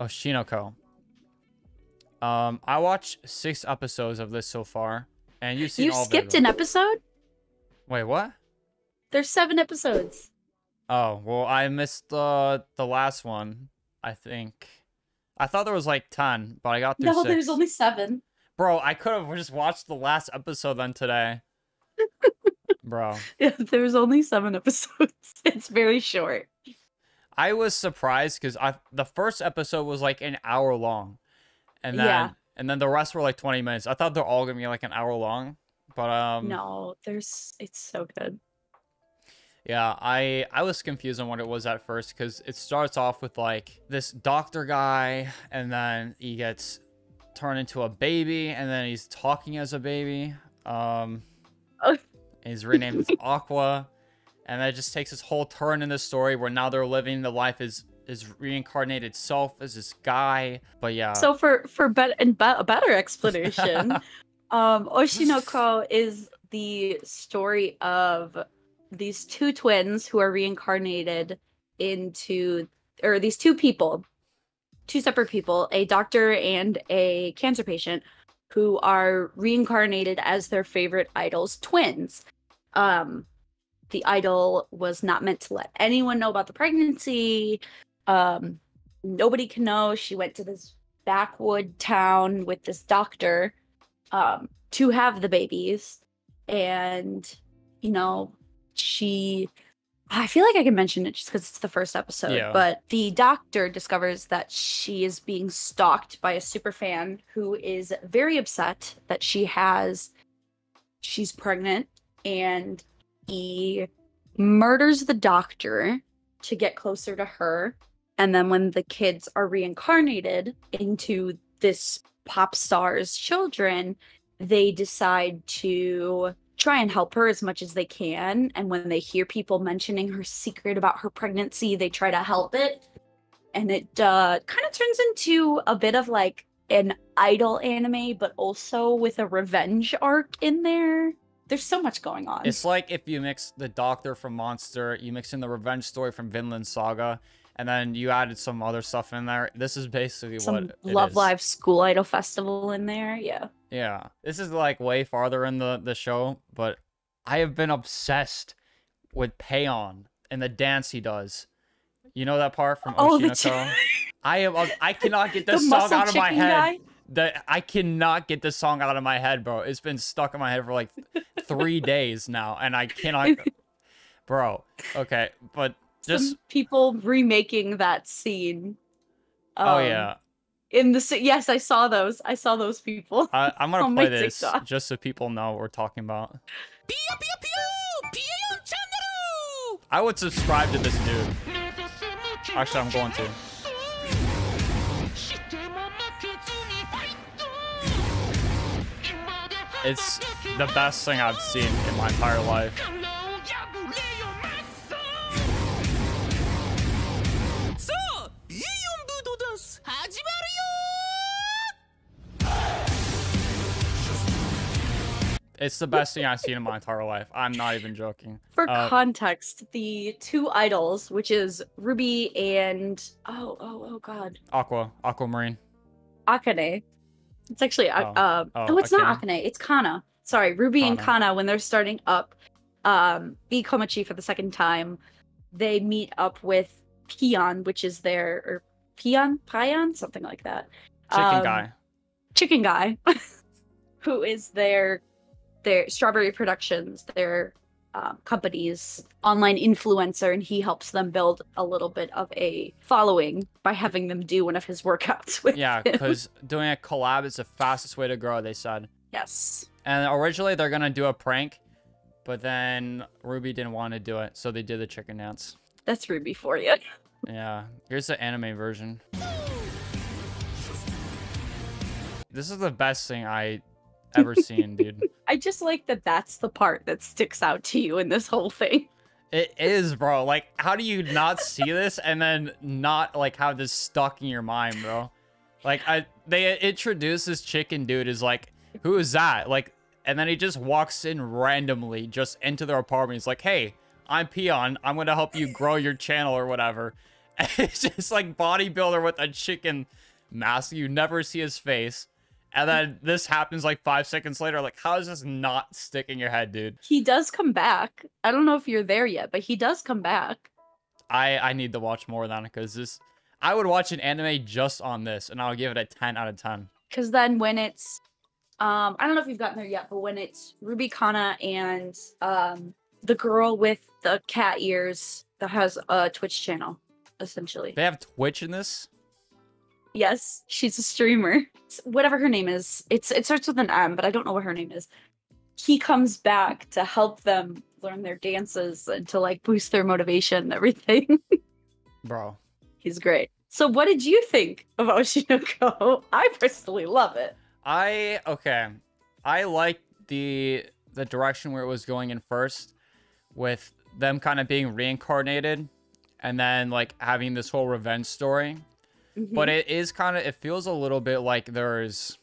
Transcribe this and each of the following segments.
Oshinoko. I watched 6 episodes of this so far, and you've seen You all skipped of an them. episode? Wait, what? There's 7 episodes. Oh, well, I missed the last one, I think. I thought there was like 10, but I got through No, 6. there's only 7. Bro, I could have just watched the last episode then today. Bro. Yeah, there's only 7 episodes. It's very short. I was surprised because the first episode was like an hour long. And Yeah. then the rest were like 20 minutes. I thought they're all gonna be like an hour long. But No, it's so good. yeah, I was confused on what it was at first because it starts off with like this doctor guy, and then he gets turned into a baby, and then he's talking as a baby. Oh. He's renamed as Aqua, and that just takes this whole turn in the story where now they're living the life as his reincarnated self as this guy. But yeah. So for a better explanation, Oshinoko is the story of these 2 twins who are reincarnated into, or these 2 people, 2 separate people, a doctor and a cancer patient, who are reincarnated as their favorite idol's twins. The idol was not meant to let anyone know about the pregnancy. Nobody can know. She went to this backwood town with this doctor to have the babies. And, you know, I feel like I can mention it just because it's the first episode. Yeah. But the doctor discovers that she is being stalked by a super fan who is very upset that she's pregnant, and he murders the doctor to get closer to her. And then when the kids are reincarnated into this pop star's children, they decide to try and help her as much as they can. And when they hear people mentioning her secret about her pregnancy, they try to help it. And it kind of turns into a bit of like an idol anime, but also with a revenge arc in there. There's so much going on. It's like if you mix the Doctor from Monster, you mix in the revenge story from Vinland Saga, and then you added some other stuff in there. This is basically Some what it Love is. Live School Idol Festival in there, yeah. Yeah. This is like way farther in the show, but I have been obsessed with Payon and the dance he does. You know that part from Oh, Oshinoko? I cannot get this The song muscle out of my chicken head. guy? I cannot get this song out of my head, bro. It's been stuck in my head for like 3 days now, and I cannot. Bro, okay, but just Some people remaking that scene. oh yeah, Yes, I saw those. I saw those people. I'm gonna on play my this TikTok. just so people know what we're talking about. I would subscribe to this dude. Actually, I'm going to. It's the best thing I've seen in my entire life. It's the best thing I've seen in my entire life. I'm not even joking. For context, the 2 idols, which is Ruby and oh god, Aquamarine. Akane. It's actually it's Akane. not Akane, it's Kana. Sorry, Ruby and Kana, when they're starting up be Komachi for the second time, they meet up with Pion, which is their Pion, something like that. Chicken guy, who is their Strawberry Productions, their company's online influencer, and he helps them build a little bit of a following by having them do one of his workouts with Yeah, him. because doing a collab is the fastest way to grow, they said. Yes. And originally they're gonna do a prank, but then Ruby didn't want to do it, so they did the chicken dance. That's Ruby for you. Yeah, here's the anime version. This is the best thing I ever seen, dude. I just like that that's the part that sticks out to you in this whole thing. It is, bro. Like, how do you not see this and then not like have this stuck in your mind, bro? Like, they introduce this chicken dude as like, who is that? Like, and then he just walks in randomly just into their apartment. He's like, hey, I'm Peon. I'm gonna help you grow your channel or whatever. It's just like bodybuilder with a chicken mask. You never see his face. And then this happens like 5 seconds later. Like, how is this not stick in your head, dude? He does come back. I don't know if you're there yet, but he does come back. I need to watch more of that because this... I would watch an anime just on this, and I would give it a 10 out of 10. Because then when it's... I don't know if you've gotten there yet, but when it's Ruby Kana and the girl with the cat ears that has a Twitch channel, essentially. They have Twitch in this? Yes, she's a streamer. Whatever her name is. It starts with an M, but I don't know what her name is. He comes back to help them learn their dances and to like boost their motivation and everything. Bro. He's great. So what did you think of Oshinoko? I personally love it. Okay. I like the direction where it was going in first, with them kind of being reincarnated and then like having this whole revenge story. But it feels a little bit like there's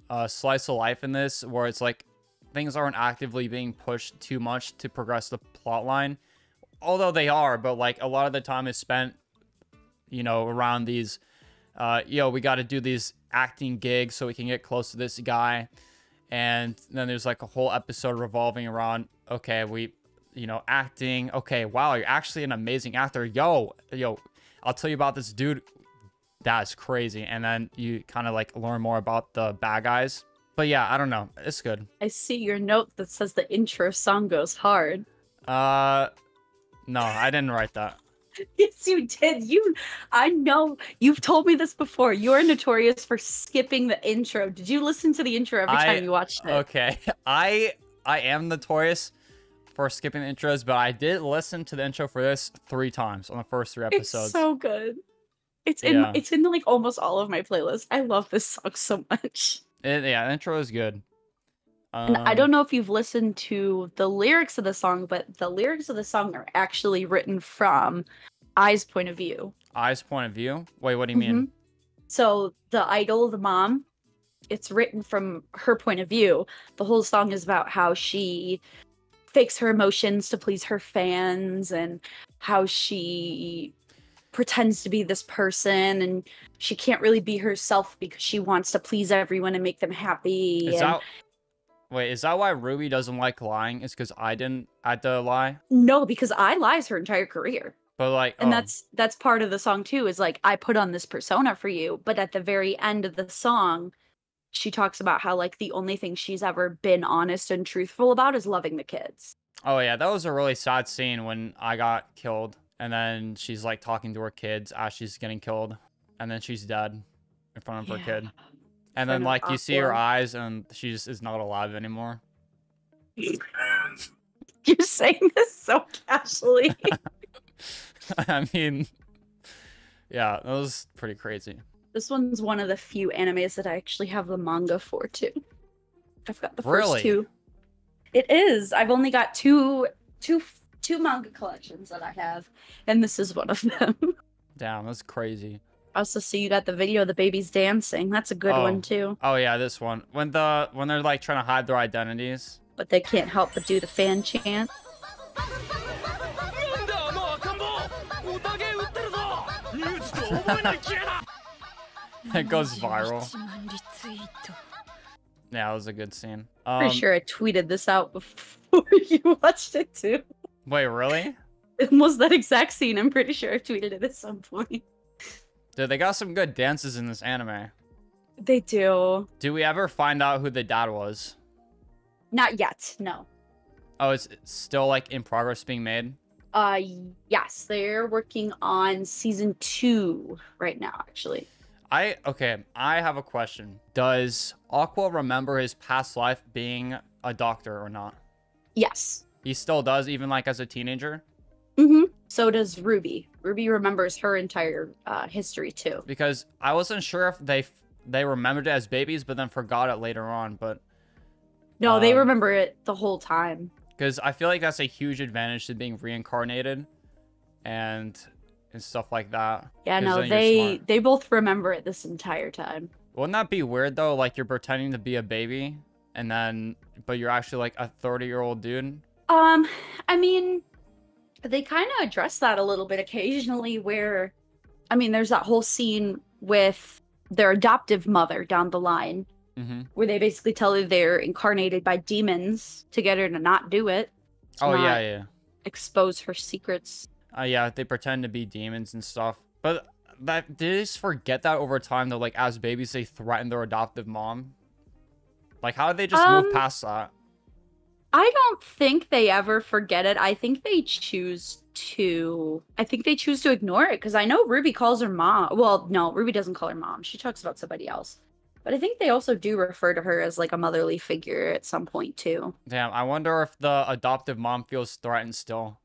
a slice of life in this where it's like things aren't actively being pushed too much to progress the plot line. Although they are, but like a lot of the time is spent, you know, around these, we got to do these acting gigs so we can get close to this guy. And then there's like a whole episode revolving around, okay, acting. Okay, wow, you're actually an amazing actor. Yo, I'll tell you about this dude. That's crazy. And then you kind of like learn more about the bad guys. But yeah, I don't know. It's good. I see your note that says the intro song goes hard. No, I didn't write that. Yes, you did. I know you've told me this before. You're notorious for skipping the intro. Did you listen to the intro every time you watched it? Okay. I am notorious for skipping the intros, but I did listen to the intro for this 3 times on the first 3 episodes. It's so good. It's in like almost all of my playlists. I love this song so much. The intro is good. And I don't know if you've listened to the lyrics of the song, but the lyrics of the song are actually written from Ai's point of view. Ai's point of view? Wait, what do you mean? So the idol, the mom, it's written from her point of view. The whole song is about how she fakes her emotions to please her fans and how she pretends to be this person and she can't really be herself because she wants to please everyone and make them happy. Is that why Ruby doesn't like lying? It's because I had to lie? No, because I lies her entire career. But like, and that's part of the song too, is like, I put on this persona for you. But at the very end of the song, she talks about how like the only thing she's ever been honest and truthful about is loving the kids. Oh yeah, that was a really sad scene when I got killed. And then she's like talking to her kids as she's getting killed. And then she's dead in front of her kid. And then like you see her eyes and she just is not alive anymore. You're saying this so casually. I mean, yeah, that was pretty crazy. This one's one of the few animes that I actually have the manga for too. I've got the first 2. It is. I've only got two manga collections that I have, and this is one of them. Damn, that's crazy. I also see you got the video of the babies dancing. That's a good one too. Oh yeah, this one. When they're like trying to hide their identities. But they can't help but do the fan chant. It goes viral. Yeah, it was a good scene. Pretty sure I tweeted this out before you watched it too. Wait, really? It was that exact scene. I'm pretty sure I tweeted it at some point. Dude, they got some good dances in this anime. They do. Do we ever find out who the dad was? Not yet, no. Oh, it's still like in progress being made? Yes, they're working on season 2 right now, actually. I have a question. Does Aqua remember his past life being a doctor or not? Yes. He still does, even like as a teenager? So does Ruby. Ruby remembers her entire history too. Because I wasn't sure if they remembered it as babies, but then forgot it later on. But no, they remember it the whole time. Because I feel like that's a huge advantage to being reincarnated, and stuff like that. Yeah, no, they both remember it this entire time. Wouldn't that be weird though? Like you're pretending to be a baby, but you're actually like a 30-year-old dude. I mean, They kind of address that a little bit occasionally where, I mean, there's that whole scene with their adoptive mother down the line Mm-hmm. where they basically tell her they're incarnated by demons to get her to not do it, to Oh yeah, not yeah. expose her secrets. Yeah, they pretend to be demons and stuff. But that they just forget that over time though, like as babies they threaten their adoptive mom. Like how did they just move past that? I don't think they ever forget it. I think they choose to ignore it because I know Ruby calls her mom. Well, no, Ruby doesn't call her mom. She talks about somebody else. But I think they also do refer to her as like a motherly figure at some point too. Damn, I wonder if the adoptive mom feels threatened still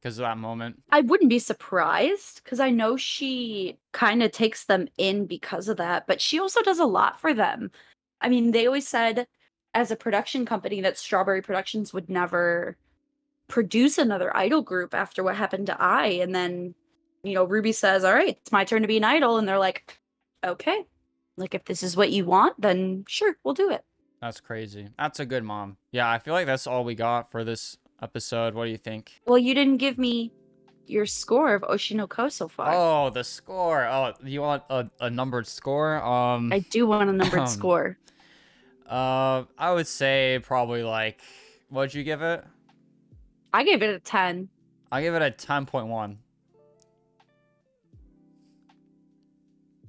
because of that moment. I wouldn't be surprised because I know she kind of takes them in because of that, but she also does a lot for them. I mean, they always said as a production company that Strawberry Productions would never produce another idol group after what happened to I. And then, Ruby says, "All right, it's my turn to be an idol." And they're like, "Okay, like if this is what you want, then sure, we'll do it." That's crazy. That's a good mom. Yeah, I feel like that's all we got for this episode. What do you think? Well, you didn't give me your score of Oshi no Ko so far. Oh, the score. Oh, you want a numbered score? I do want a numbered score. I would say probably like, what'd you give it? I gave it a 10. I give it a 10.1.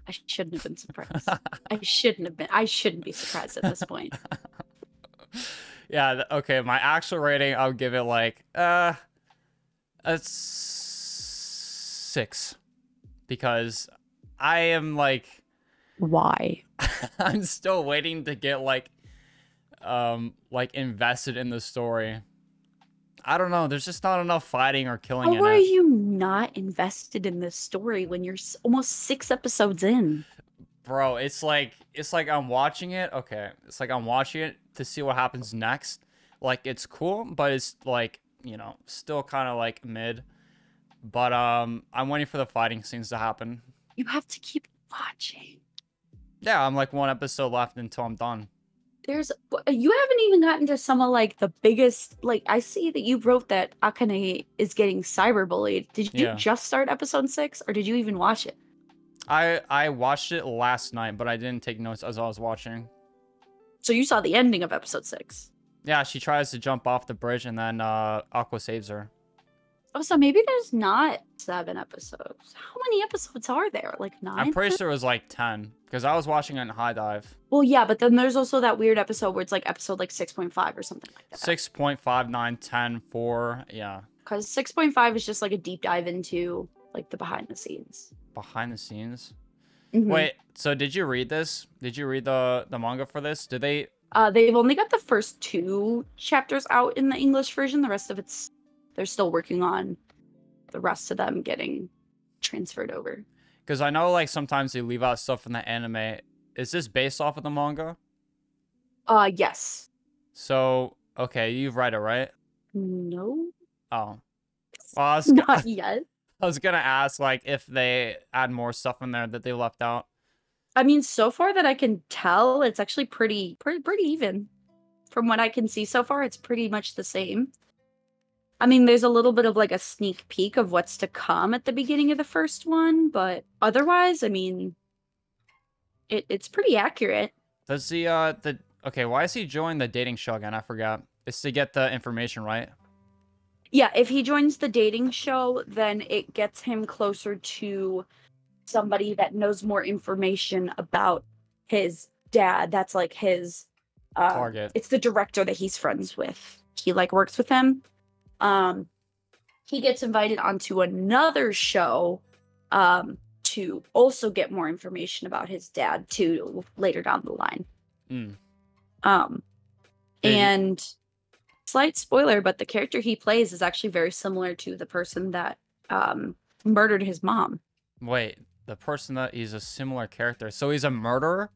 I shouldn't have been surprised. I shouldn't be surprised at this point. Yeah, okay, my actual rating, I'll give it like, a 6. Because I am like... Why? I'm still waiting to get like invested in the story. I don't know. There's just not enough fighting or killing in it. How are you not invested in this story when you're almost 6 episodes in? Bro, it's like I'm watching it. Okay, it's like I'm watching it to see what happens next. Like it's cool, but it's like, still kind of like mid. But I'm waiting for the fighting scenes to happen. You have to keep watching. Yeah, I'm like 1 episode left until I'm done. You haven't even gotten to some of like the biggest, like I see that you wrote that Akane is getting cyberbullied. Did you just start episode 6 or did you even watch it? I watched it last night, but I didn't take notes as I was watching. So you saw the ending of episode 6? Yeah, she tries to jump off the bridge and then Aqua saves her. Oh, so maybe there's not 7 episodes. How many episodes are there? Like 9? I'm pretty sure it was like 10 because I was watching it in High Dive. Well, yeah, but then there's also that weird episode where it's like episode like 6.5 or something like that. 6.5, 9, 10, 4, yeah. Because 6.5 is just like a deep dive into like the behind the scenes. Behind the scenes? Mm-hmm. Wait, so did you read this? Did you read the manga for this? Did they... They've only got the first 2 chapters out in the English version. The rest of they're still working on the rest of them getting transferred over. Because I know like sometimes they leave out stuff in the anime. Is this based off of the manga? Yes. So, okay, you've read it, right? No. Oh. Well, not yet. I was gonna ask like if they add more stuff in there that they left out. I mean, so far that I can tell, it's actually pretty even. From what I can see so far, it's pretty much the same. I mean, there's a little bit of like a sneak peek of what's to come at the beginning of the first one, but otherwise, I mean, it's pretty accurate. Does okay, why is he joining the dating show again? I forgot. It's to get the information, right? Yeah, if he joins the dating show, then it gets him closer to somebody that knows more information about his dad. That's like his target. It's the director that he's friends with. He like works with him. He gets invited onto another show to also get more information about his dad too later down the line. And slight spoiler, but the character he plays is actually very similar to the person that murdered his mom. Wait, the person that he's a similar character. So he's a murderer?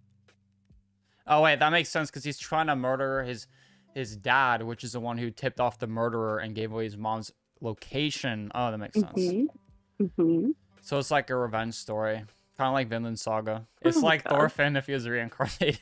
Oh wait, that makes sense because he's trying to murder his dad, which is the one who tipped off the murderer and gave away his mom's location. Oh, that makes sense. So it's like a revenge story. Kind of like Vinland Saga. It's like God. Thorfinn if he was reincarnated.